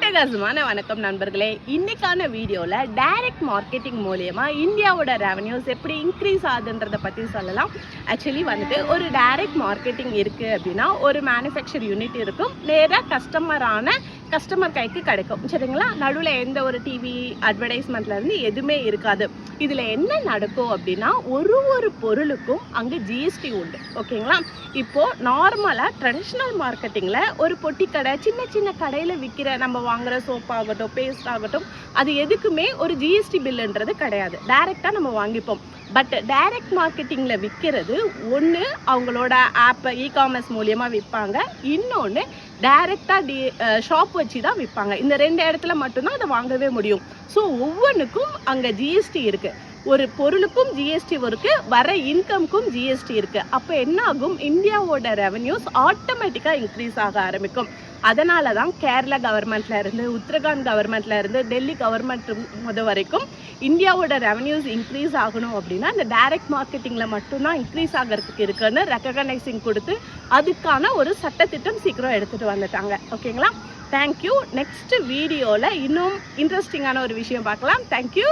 அட்டகாசமான வணக்கம் நண்பர்களே. இன்னைக்கான வீடியோல டைரக்ட் மார்க்கெட்டிங் மூலமா இந்தியாவோட ரெவன்யூஸ் எப்படி இன்க்ரீஸ் ஆகுதுன்றத பத்தி சொல்லலாம். ஆக்சுவலி ஒரு டைரக்ட் மார்க்கெட்டிங் இருக்கு அப்படின்னா ஒரு மேனுஃபேக்சர் யூனிட் இருக்கும், நேராக கஸ்டமர் கைக்கு கிடைக்கும். சரிங்களா? நடுவில் எந்த ஒரு டிவி அட்வர்டைஸ்மெண்ட்ல இருந்து எதுவுமே இருக்காது. இதுல என்ன நடக்கும் அப்படின்னா ஒரு பொருளுக்கும் அங்க ஜிஎஸ்டி உண்டு. ஓகேங்களா? இப்போ நார்மலா ட்ரெடிஷ்னல் மார்க்கெட்டிங்ல ஒரு பொட்டி கடை, சின்ன கடையில விற்கிற நம்ம வாங்குற சோப் ஆகட்டும், பேஸ்ட் ஆகட்டும், அது எதுக்குமே ஒரு ஜிஎஸ்டி பில்லுன்றது கிடையாது. டைரக்டா நம்ம வாங்கிப்போம். பட் டைரக்ட் மார்க்கெட்டிங்ல விற்கிறது ஒன்று அவங்களோட ஆப்பை இ-காமர்ஸ் மூலியமா விற்பாங்க, இன்னொன்று டைரக்டா ஷாப் வச்சு தான் விற்பாங்க. இந்த ரெண்டு இடத்துல மட்டும்தான் அதை வாங்கவே முடியும். ஸோ ஒவ்வொன்றுக்கும் அங்கே ஜிஎஸ்டி இருக்கு. ஒரு பொருளுக்கும் ஜிஎஸ்டி இருக்கு, வர இன்கம்க்கும் ஜிஎஸ்டி இருக்கு. அப்போ என்ன ஆகும்? இந்தியாவோட ரெவன்யூஸ் ஆட்டோமேட்டிக்காக இன்க்ரீஸ் ஆக ஆரம்பிக்கும். அதனால தான் கேரளா கவர்மெண்ட்ல இருந்து, உத்தரகாண்ட் கவர்மெண்ட்ல இருந்து, டெல்லி கவர்மெண்ட் வரைக்கும் இந்தியாவோட ரெவன்யூஸ் இன்க்ரீஸ் ஆகணும் அப்படின்னா இந்த டைரக்ட் மார்க்கெட்டிங்ல மட்டும்தான் இன்க்ரீஸ் ஆகிறதுக்கு இருக்குன்னு ரெக்கக்னைசிங் கொடுத்து அதுக்கான ஒரு சட்டத்திட்டம் சீக்கிரம் எடுத்துட்டு வந்துட்டாங்க. ஓகேங்களா? தேங்க்யூ. நெக்ஸ்ட் வீடியோவில் இன்னும் இன்ட்ரெஸ்டிங்கான ஒரு விஷயம் பார்க்கலாம். தேங்க்யூ.